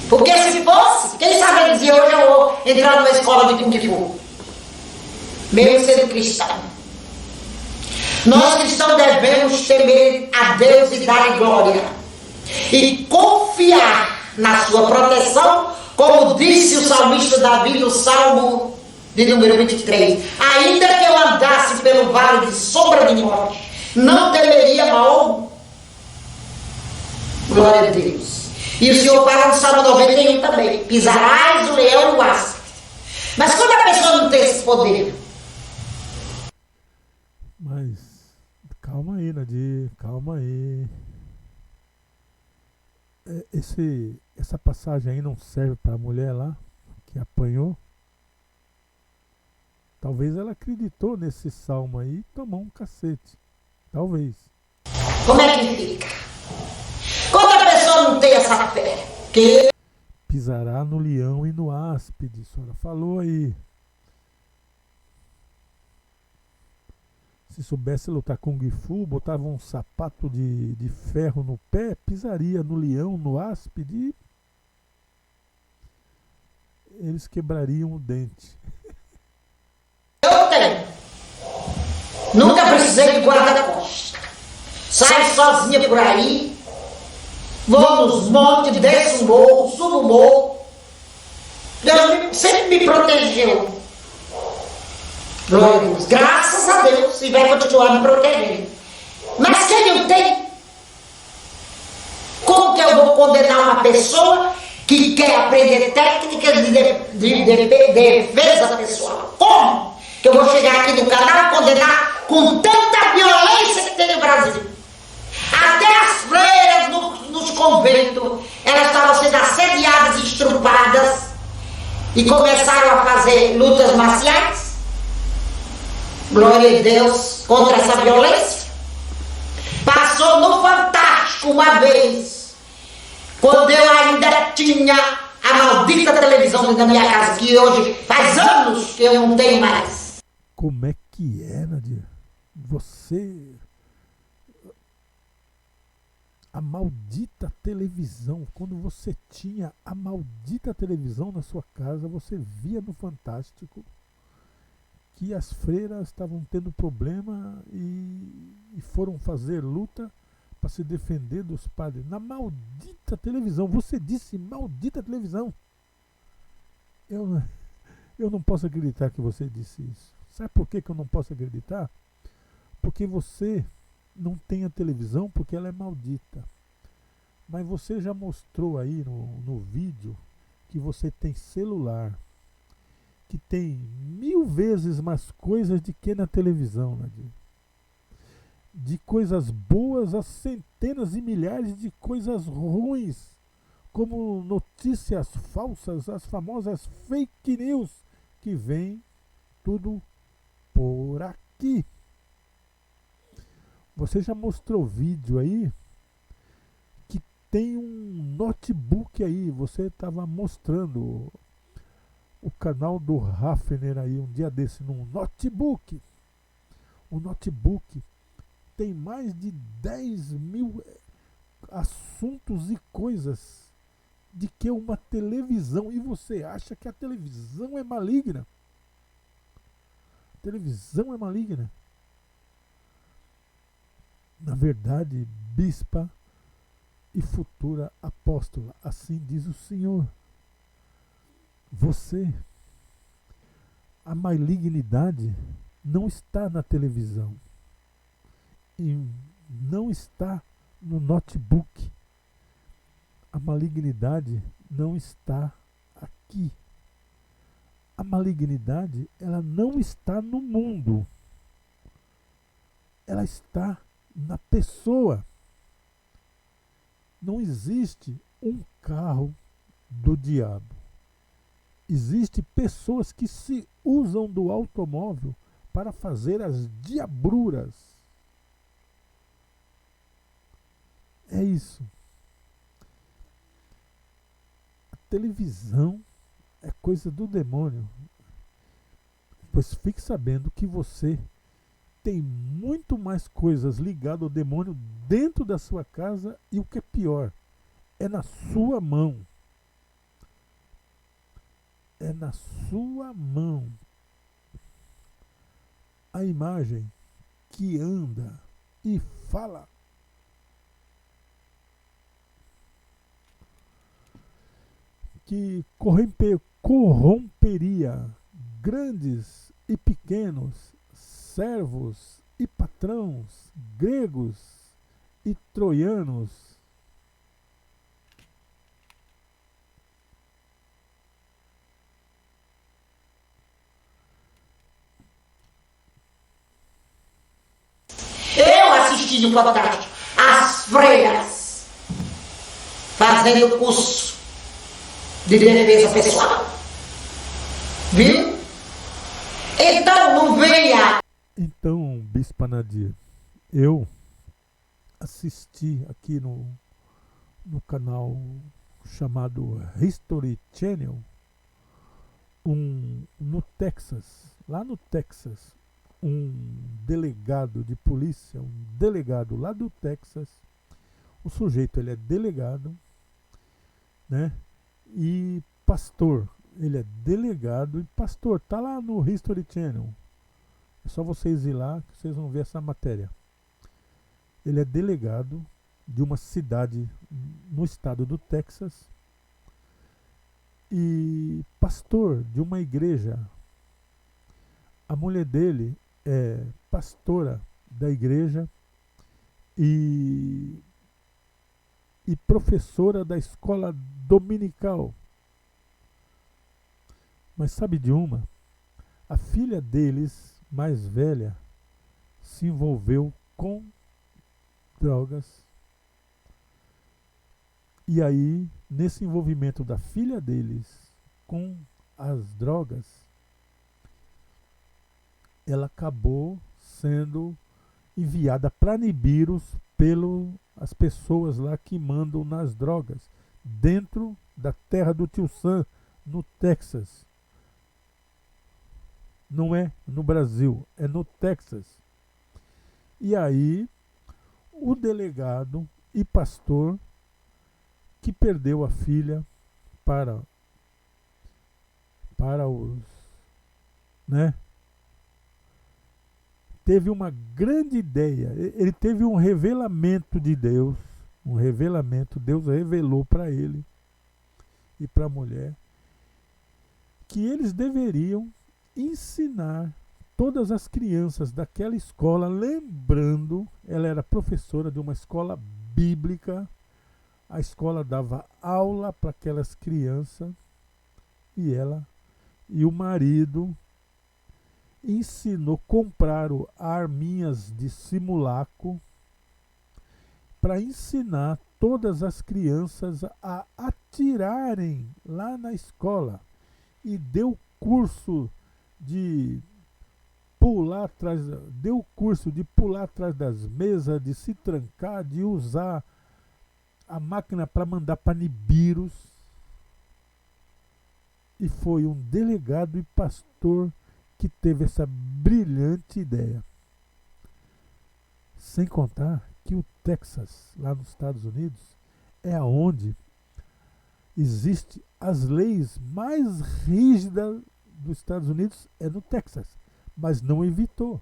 Porque se fosse, quem sabe ele dizia, hoje eu vou entrar numa escola de Kung Fu, mesmo sendo cristão. Nós cristãos devemos temer a Deus e dar glória e confiar na sua proteção, como disse o salmista Davi no Salmo de número 23. Ainda que eu andasse pelo vale de sombra de morte, não temeria mal. Glória a Deus. E o Senhor fala no Salmo 91 também: pisarás o leão e o asno. Mas quando a pessoa não tem esse poder? Mas calma aí, Nadir, calma aí. Essa passagem aí não serve para a mulher lá que apanhou? Talvez ela acreditou nesse salmo aí e tomou um cacete. Talvez. Como é que fica? Quando a pessoa não tem essa fé, que pisará no leão e no áspide, a senhora falou aí. Se soubesse lutar Kung Fu, botava um sapato de ferro no pé, pisaria no leão, no áspide e eles quebrariam o dente. eu tenho. Nunca precisei de guarda-costas. Saio sozinha por aí, vou nos montes, desço o morro, subo o morro. Deus sempre me protegeu. Glória a Deus. Graças a Deus, e vai continuar me protegendo. Mas quem não tem? Como que eu vou condenar uma pessoa que quer aprender técnicas de defesa pessoal? Como que eu vou chegar aqui no canal e condenar com tanta violência que tem no Brasil? Até as freiras nos conventos, elas estavam sendo assediadas e estrupadas e começaram a fazer lutas marciais. Glória a Deus contra essa violência. Passou no Fantástico uma vez, quando eu ainda tinha a maldita televisão dentro da minha casa, que hoje faz anos que eu não tenho mais. Como é que é, Nadir? Você... A maldita televisão, quando você tinha a maldita televisão na sua casa, você via no Fantástico que as freiras estavam tendo problema e foram fazer luta para se defender dos padres. Na maldita televisão. Você disse maldita televisão. Eu, eu não posso acreditar que você disse isso. Sabe por que eu não posso acreditar? Porque você não tem a televisão porque ela é maldita. Mas você já mostrou aí no vídeo que você tem celular, que tem 1000 vezes mais coisas do que na televisão, Nadir. De coisas boas a centenas e milhares de coisas ruins, como notícias falsas, as famosas fake news, que vem tudo por aqui. Você já mostrou vídeo aí que tem um notebook aí, você estava mostrando o canal do Hafner aí um dia desse num notebook. O notebook tem mais de 10.000 assuntos e coisas de que uma televisão. E você acha que a televisão é maligna? A televisão é maligna. Na verdade, bispa e futura apóstola, assim diz o Senhor. Você, a malignidade não está na televisão e não está no notebook. A malignidade não está aqui. A malignidade, ela não está no mundo. Ela está na pessoa. Não existe um carro do diabo. Existem pessoas que se usam do automóvel para fazer as diabruras. É isso. A televisão é coisa do demônio. Pois fique sabendo que você tem muito mais coisas ligadas ao demônio dentro da sua casa e o que é pior, é na sua mão. É na sua mão. A imagem que anda e fala. Que corromperia grandes e pequenos, servos e patrões, gregos e troianos. Eu assisti no Fantástico as freiras fazendo curso de defesa pessoal. Viu? Então não venha. Então, Bispa Nadir, eu assisti aqui no canal chamado History Channel, no Texas, lá no Texas, um delegado de polícia, um delegado lá do Texas, o sujeito ele é delegado, né? E pastor, ele é delegado e pastor, tá lá no History Channel. É só vocês ir lá que vocês vão ver essa matéria. Ele é delegado de uma cidade no estado do Texas e pastor de uma igreja. A mulher dele é pastora da igreja e professora da escola dominical. Mas sabe de uma? A filha deles, mais velha, se envolveu com drogas. E aí, nesse envolvimento da filha deles com as drogas, ela acabou sendo enviada para Nibiros pelas pessoas lá que mandam nas drogas, dentro da terra do Tio Sam, no Texas. Não é no Brasil, é no Texas. E aí, o delegado e pastor que perdeu a filha para os, né, teve uma grande ideia. Ele teve um revelamento de Deus. Um revelamento. Deus revelou para ele e para a mulher que eles deveriam ensinar todas as crianças daquela escola, lembrando, ela era professora de uma escola bíblica, a escola dava aula para aquelas crianças e ela e o marido ensinou, compraram arminhas de simulacro para ensinar todas as crianças a atirarem lá na escola. E deu curso de pular atrás, deu curso de pular atrás das mesas, de se trancar, de usar a máquina para mandar para Nibiros. E foi um delegado e pastor que teve essa brilhante ideia. Sem contar que o Texas, lá nos Estados Unidos, é onde existe as leis mais rígidas dos Estados Unidos, é no Texas, mas não evitou.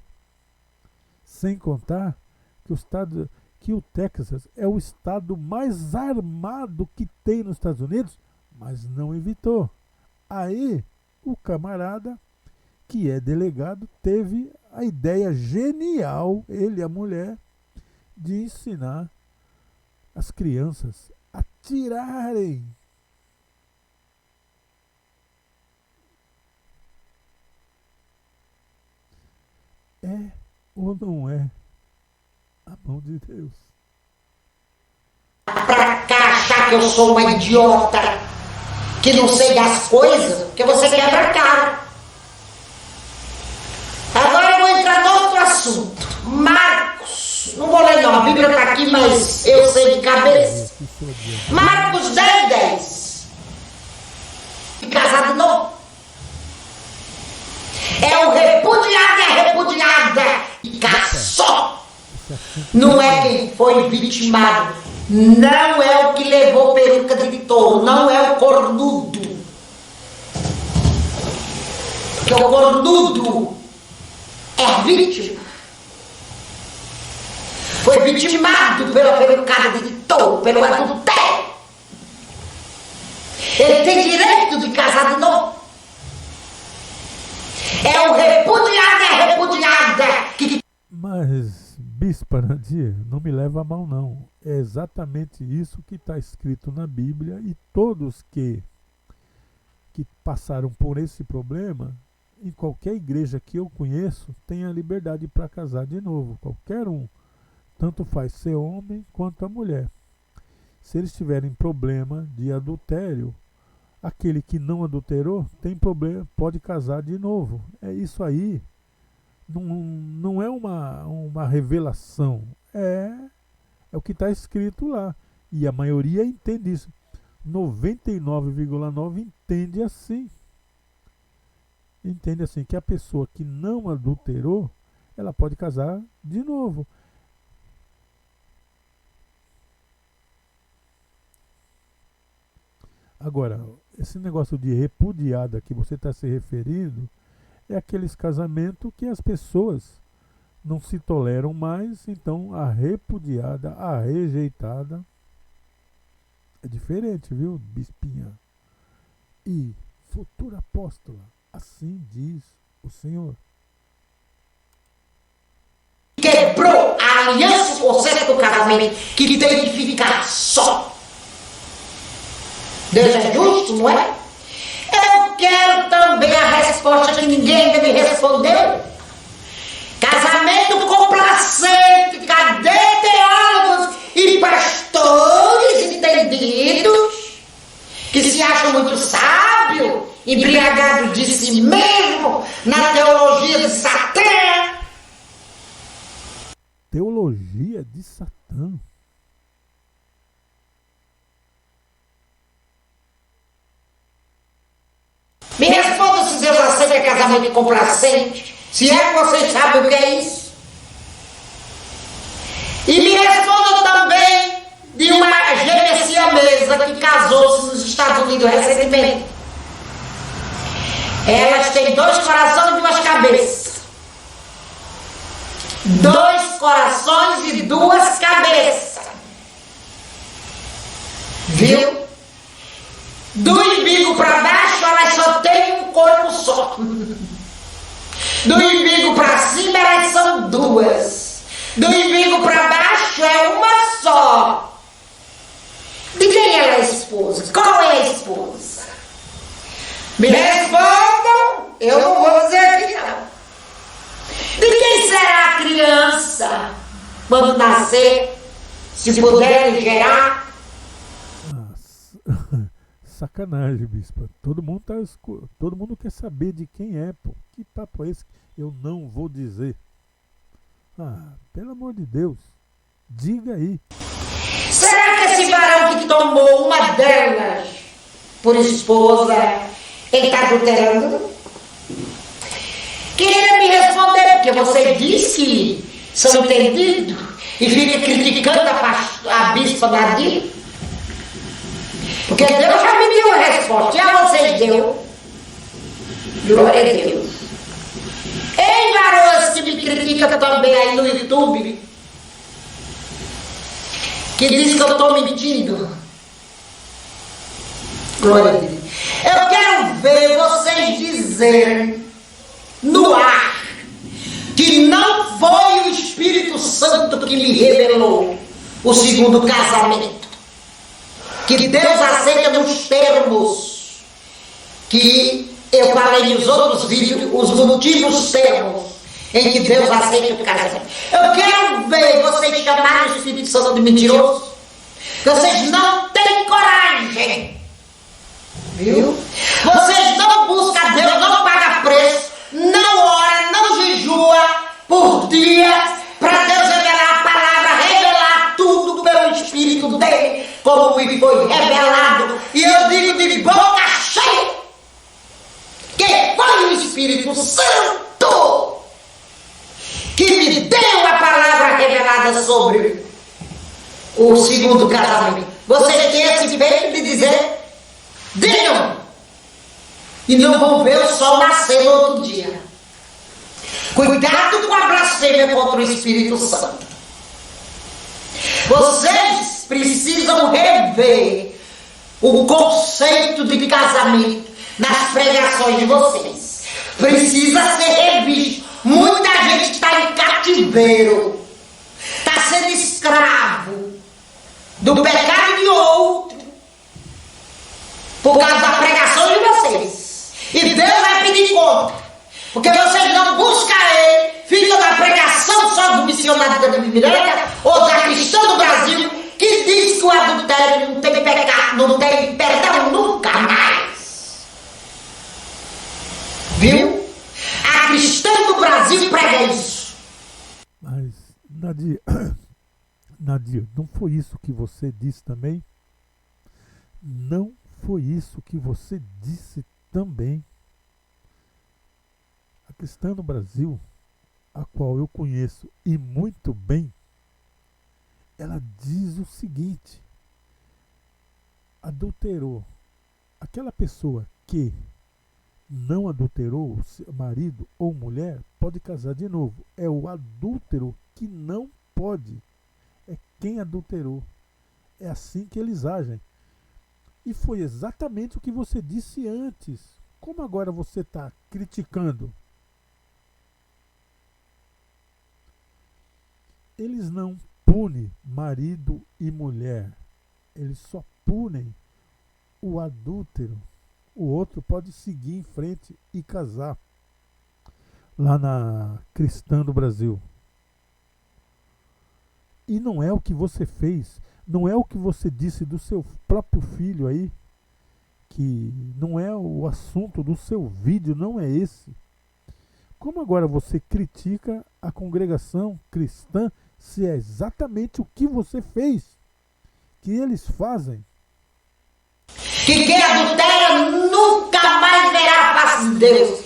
Sem contar que o Texas é o estado mais armado que tem nos Estados Unidos, mas não evitou. Aí o camarada, que é delegado, teve a ideia genial, ele e a mulher, de ensinar as crianças a tirarem. É ou não é a mão de Deus? Pra cá achar que eu sou uma idiota, que não sei das coisas, porque você quebra a cara. Agora eu vou entrar no outro assunto. Marcos, não vou ler não, a Bíblia está aqui, mas eu sei de cabeça. Marcos 10:10. Casado novo. É o repudiado e a repudiada. E casou. Não é quem foi vitimado. Não é o que levou peruca de touro. Não é o cornudo. Porque o cornudo é vítima. Foi vitimado pela perucada de touro, pelo adultério. Ele tem direito de casar de novo. É o repudiado e a repudiada que... Mas, Bispa Nadir, não me leva a mal não. É exatamente isso que está escrito na Bíblia, e todos que passaram por esse problema, em qualquer igreja que eu conheço, tem a liberdade para casar de novo. Qualquer um. Tanto faz ser homem quanto a mulher. Se eles tiverem problema de adultério, aquele que não adulterou tem problema, pode casar de novo. É isso aí. Não é uma revelação. É o que está escrito lá. E a maioria entende isso. 99,9% entende assim. Entende assim, que a pessoa que não adulterou, ela pode casar de novo. Agora, esse negócio de repudiada que você está se referindo é aqueles casamentos que as pessoas não se toleram mais, então a repudiada, a rejeitada é diferente, viu, Bispinha? E futura apóstola, assim diz o Senhor. Quebrou a aliança, o conceito do casamento, que tem que ficar só. Deus é justo, não é? Eu quero também a resposta que ninguém ainda me respondeu. Casamento complacente, cadê teólogos e pastores entendidos que se acham muito sábios, embriagados de si mesmo, na teologia de Satã? Teologia de Satã? Me responda se Deus aceita casamento complacente, se é que vocês sabem o que é isso. E me responda também de uma gêmea siamesa que casou-se nos Estados Unidos recentemente. Elas têm 2 corações e 2 cabeças. dois corações e duas cabeças. Viu? Do umbigo para baixo, elas só têm um corpo só. Do umbigo para cima, elas são duas. Do umbigo para baixo é uma só. De quem ela é a esposa? Qual é a esposa? Me respondam, eu não vou dizer aqui não. De quem será a criança quando nascer? Se puder gerar? Sacanagem, bispa. Todo mundo quer saber de quem é, pô. Que papo é esse? Eu não vou dizer. Pelo amor de Deus. Diga aí. Será que esse varão que tomou uma delas por esposa, ele está adulterando? Queria me responder, porque você disse que são entendidos e fica criticando a bispa Nadir. Porque Deus já me deu a resposta, já vocês deu. Glória a Deus. Ei, varoas que me criticam também aí no YouTube, que diz que eu estou mentindo. Glória a Deus. Eu quero ver vocês dizerem no ar que não foi o Espírito Santo que me revelou o segundo casamento. Que Deus aceita nos termos que eu falei nos outros vídeos, os motivos termos em que Deus aceita o casamento. Eu quero ver vocês chamarem o Espírito Santo de mentiroso. Vocês não têm coragem. Viu? Vocês não buscam Deus, não pagam preço, não ora, não jejua por dia para Deus revelar a palavra, revelar tudo pelo Espírito dele, como me foi revelado. E eu digo de boca cheia que foi o Espírito Santo que me deu a palavra revelada sobre o segundo casamento. Vocês têm esse peito de dizer, digam, e não vão ver o sol nascer no outro dia. Cuidado com a blasfêmia contra o Espírito Santo. Vocês precisam rever o conceito de casamento nas pregações de vocês. Precisa ser revisto. Muita gente está em cativeiro, está sendo escravo do pecado de outro por causa da pregação de vocês. E Deus vai pedir conta, porque vocês não buscam Ele, ficam na pregação só do missionário da Miranda ou da cristã do Brasil, que diz que o adultério não tem pecado, não tem perdão nunca mais. Viu? A cristã do Brasil prega isso. Mas, Nadir, não foi isso que você disse também? Não foi isso que você disse também? A cristã no Brasil, a qual eu conheço e muito bem, ela diz o seguinte: adulterou. Aquela pessoa que não adulterou, marido ou mulher, pode casar de novo. É o adúltero que não pode. É quem adulterou. É assim que eles agem. E foi exatamente o que você disse antes. Como agora você está criticando? Eles não punem marido e mulher. Eles só punem o adúltero. O outro pode seguir em frente e casar. Lá na Cristã do Brasil. E não é o que você fez. Não é o que você disse do seu próprio filho aí. Que não é o assunto do seu vídeo, não é esse. Como agora você critica a congregação cristã se é exatamente o que você fez? Que eles fazem. Que quem adultera nunca mais verá a face de Deus.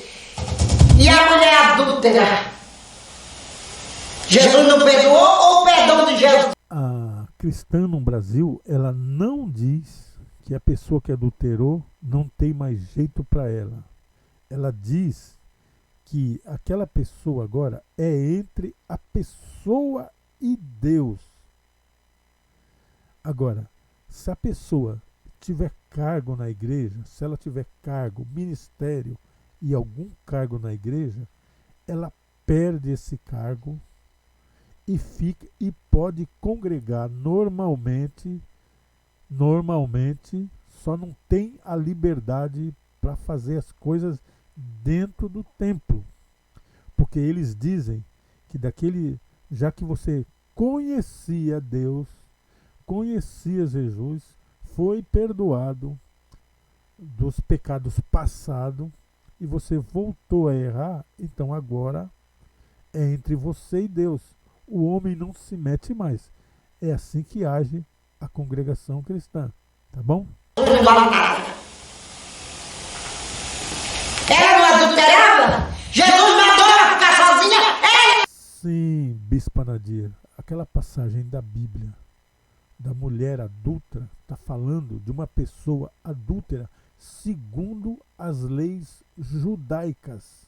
E a mulher adúltera, Jesus não perdoou ou o perdão de Jesus? A cristã no Brasil, ela não diz que a pessoa que adulterou não tem mais jeito para ela. Ela diz que aquela pessoa agora é entre a pessoa e Deus. Agora, se a pessoa tiver cargo na igreja, se ela tiver cargo, ministério e algum cargo na igreja, ela perde esse cargo e fica e pode congregar normalmente, só não tem a liberdade para fazer as coisas dentro do templo. Porque eles dizem que já que você conhecia Deus, conhecia Jesus, foi perdoado dos pecados passados e você voltou a errar, então agora é entre você e Deus. O homem não se mete mais. É assim que age a congregação cristã, tá bom? Não vale nada. Ela não adulterava? Jesus mandou ela ficar sozinha? Ela... Sim, Bispa Nadir, aquela passagem da Bíblia da mulher adúltera está falando de uma pessoa adúltera segundo as leis judaicas.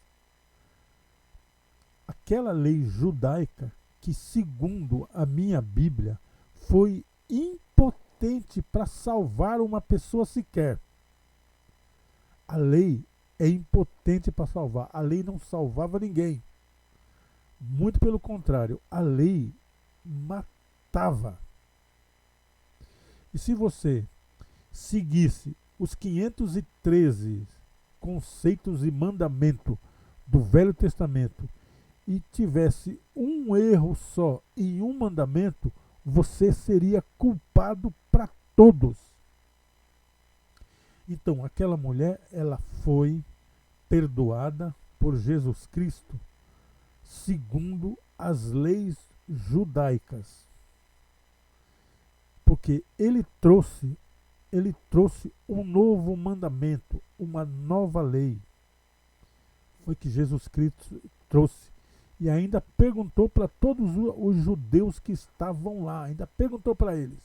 Aquela lei judaica que, segundo a minha Bíblia, foi impotente para salvar uma pessoa sequer. A lei é impotente para salvar. A lei não salvava ninguém. Muito pelo contrário, a lei matava. E se você seguisse os 513 conceitos e mandamentos do Velho Testamento e tivesse um erro só em um mandamento, você seria culpado para todos. Então, aquela mulher, ela foi perdoada por Jesus Cristo segundo as leis judaicas. Porque ele trouxe um novo mandamento, uma nova lei. Foi que Jesus Cristo trouxe. E ainda perguntou para todos os judeus que estavam lá, ainda perguntou para eles.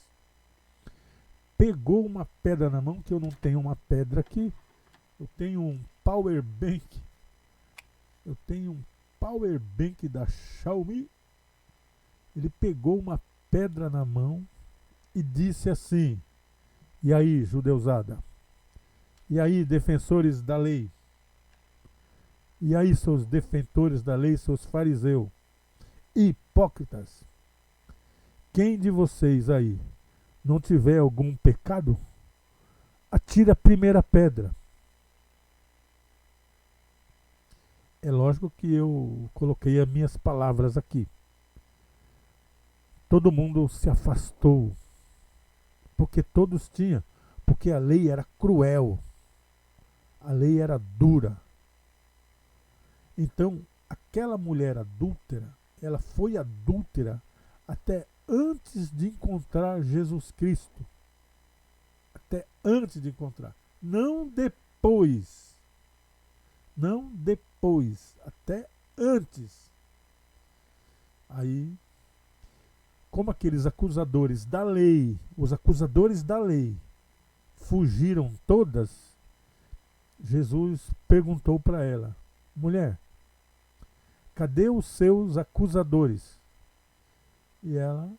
Pegou uma pedra na mão, que eu não tenho uma pedra aqui, eu tenho um power bank. Eu tenho um power bank da Xiaomi. Ele pegou uma pedra na mão e disse assim: e aí, judeusada? E aí, defensores da lei? E aí, seus defensores da lei, seus fariseus? Hipócritas! Quem de vocês aí não tiver algum pecado, atire a primeira pedra. É lógico que eu coloquei as minhas palavras aqui. Todo mundo se afastou, porque todos tinham, porque a lei era cruel, a lei era dura. Então, aquela mulher adúltera, ela foi adúltera até antes de encontrar Jesus Cristo. Até antes de encontrar. Não depois. Não depois. Até antes. Aí, como aqueles acusadores da lei, os acusadores da lei, fugiram todas, Jesus perguntou para ela: mulher, cadê os seus acusadores? E ela: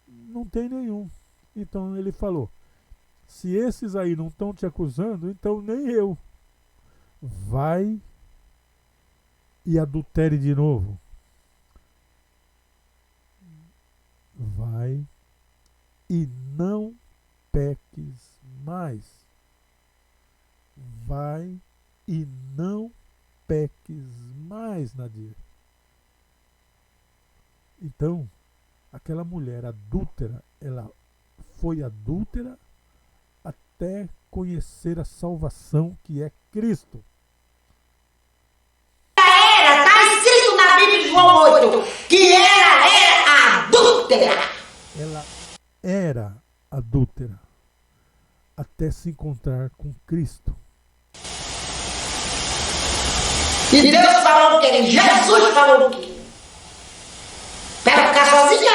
não tem nenhum. Então ele falou: se esses aí não estão te acusando, então nem eu. Vai e adultere de novo. Vai e não peques mais. Vai e não peques mais, Nadir. Então, aquela mulher adúltera, ela foi adúltera até conhecer a salvação que é Cristo. Está escrito na Bíblia de João 8 que ela era adúltera. Ela era adúltera até se encontrar com Cristo. E Deus falou o quê? Jesus falou o quê? Para ela ficar sozinha.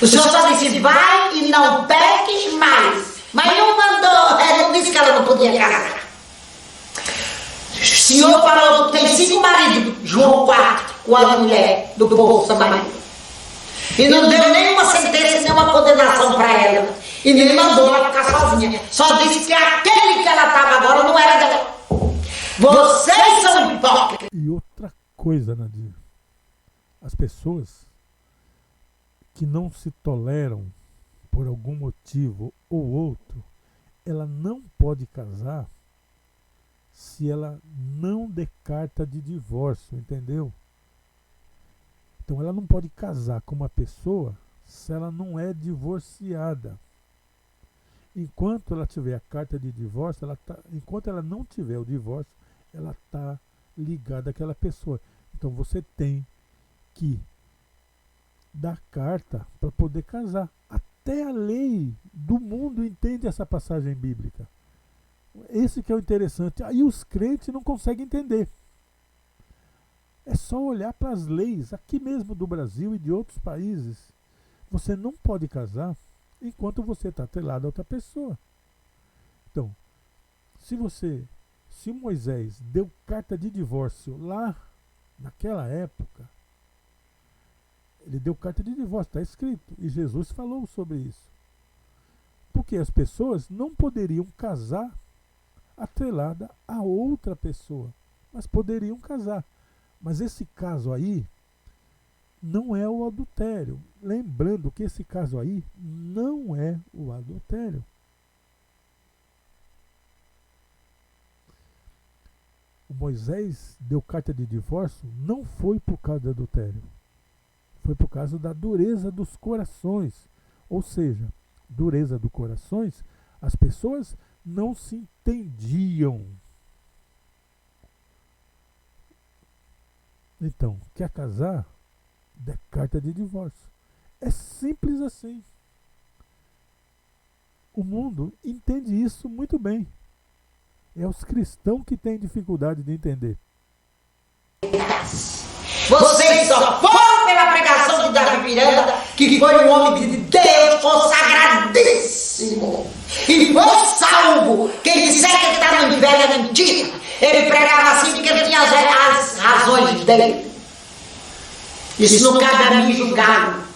O Senhor só disse: vai e não peques mais. Mas não mandou, não disse que ela não podia casar. senhor falou que tem 5 maridos, João 4, com a mulher do povo samaritano. E não deu nenhuma sentença, nenhuma condenação para ela. E nem mandou ela ficar sozinha. Só disse que aquele que ela estava agora não era dela. Vocês são hipócritas. E outra coisa, Nadir, as pessoas que não se toleram por algum motivo ou outro, ela não pode casar se ela não der carta de divórcio, entendeu? Então ela não pode casar com uma pessoa se ela não é divorciada. Enquanto ela tiver a carta de divórcio, enquanto ela não tiver o divórcio, ela está ligada àquela pessoa. Então você tem que dar carta para poder casar. Até a lei do mundo entende essa passagem bíblica. Esse que é o interessante. Aí os crentes não conseguem entender. É só olhar para as leis aqui mesmo do Brasil e de outros países. Você não pode casar enquanto você está atrelado a outra pessoa. Então, se Moisés deu carta de divórcio lá naquela época, ele deu carta de divórcio, está escrito. E Jesus falou sobre isso. Porque as pessoas não poderiam casar atrelada a outra pessoa, mas poderiam casar. Mas esse caso aí não é o adultério. Lembrando que esse caso aí não é o adultério. O Moisés deu carta de divórcio não foi por causa do adultério. Foi por causa da dureza dos corações. Ou seja, dureza dos corações, as pessoas não se entendiam. Então, quer casar? Dê carta de divórcio. É simples assim. O mundo entende isso muito bem. É os cristãos que têm dificuldade de entender. Vocês só foram pela pregação de Davi Miranda, que foi um homem de Deus consagradíssimo. E foi salvo. Quem disser que ele está no inferno é mentira. Ele pregava assim porque ele tinha as razões dele. Isso não cabe a mim julgar.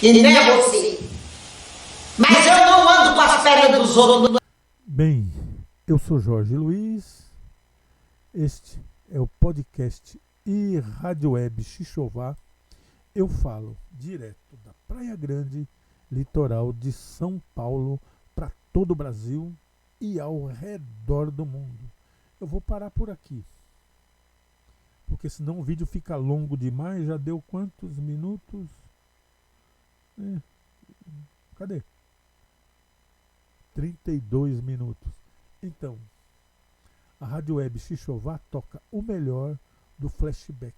E nem a você. Mas eu não ando com as pernas dos outros. Bem, eu sou Jorge Luiz. Este é o podcast e Rádio Web Xixová. Eu falo direto da Praia Grande, litoral de São Paulo, para todo o Brasil e ao redor do mundo. Eu vou parar por aqui, porque senão o vídeo fica longo demais. Já deu quantos minutos? Cadê? 32 minutos. Então, a Rádio Web Xixová toca o melhor do flashback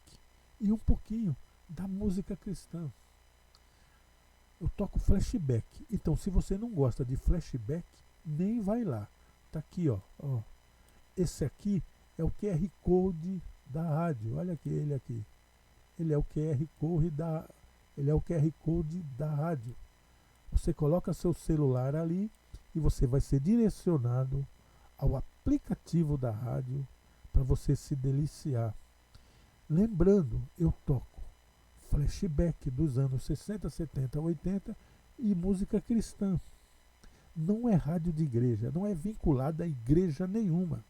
e um pouquinho da música cristã. Eu toco flashback. Então, se você não gosta de flashback, nem vai lá. Tá aqui, ó. Esse aqui é o QR Code da rádio. Olha aqui, ele aqui. Ele é o QR Code da rádio. Você coloca seu celular ali e você vai ser direcionado ao aplicativo da rádio para você se deliciar. Lembrando, eu toco flashback dos anos 60, 70, 80 e música cristã. Não é rádio de igreja, não é vinculada a igreja nenhuma.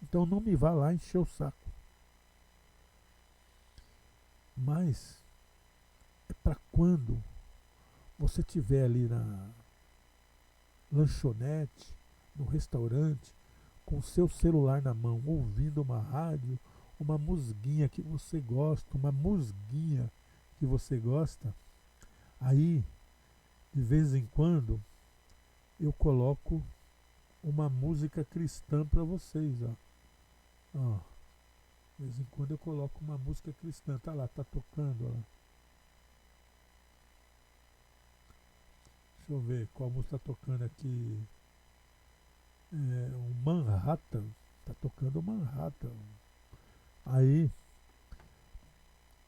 Então não me vá lá encher o saco. Mas é para quando você estiver ali na lanchonete, no restaurante, com seu celular na mão, ouvindo uma rádio, uma musguinha que você gosta, aí, de vez em quando, eu coloco uma música cristã para vocês, ó. De vez em quando eu coloco uma música cristã, tá lá, tá tocando, ó. Deixa eu ver qual música tá tocando aqui. O Manhattan, tá tocando Manhattan. Aí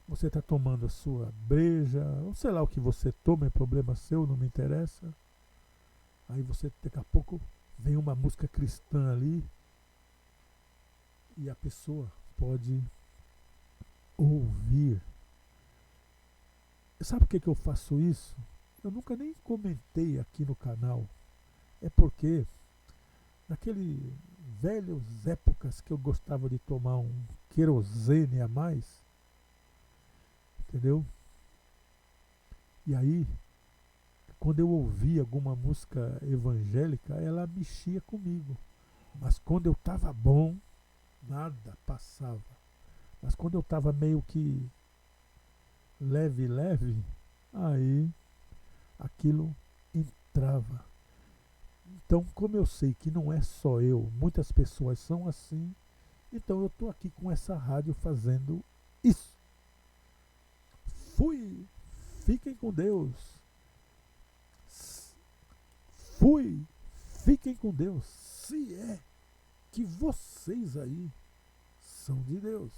você tá tomando a sua breja, ou sei lá o que você toma, é problema seu, não me interessa. Aí você, daqui a pouco, vem uma música cristã ali. e a pessoa pode ouvir. Sabe por que eu faço isso? Eu nunca nem comentei aqui no canal. É porque naqueles velhas épocas que eu gostava de tomar um querosene a mais, entendeu? E aí, quando eu ouvia alguma música evangélica, ela mexia comigo. Mas quando eu estava bom, nada passava. Mas quando eu estava meio que leve, leve, aí aquilo entrava. Então, como eu sei que não é só eu, muitas pessoas são assim, então eu estou aqui com essa rádio fazendo isso. Fui! Fiquem com Deus! Fui! Fiquem com Deus! Se é que vocês aí são de Deus.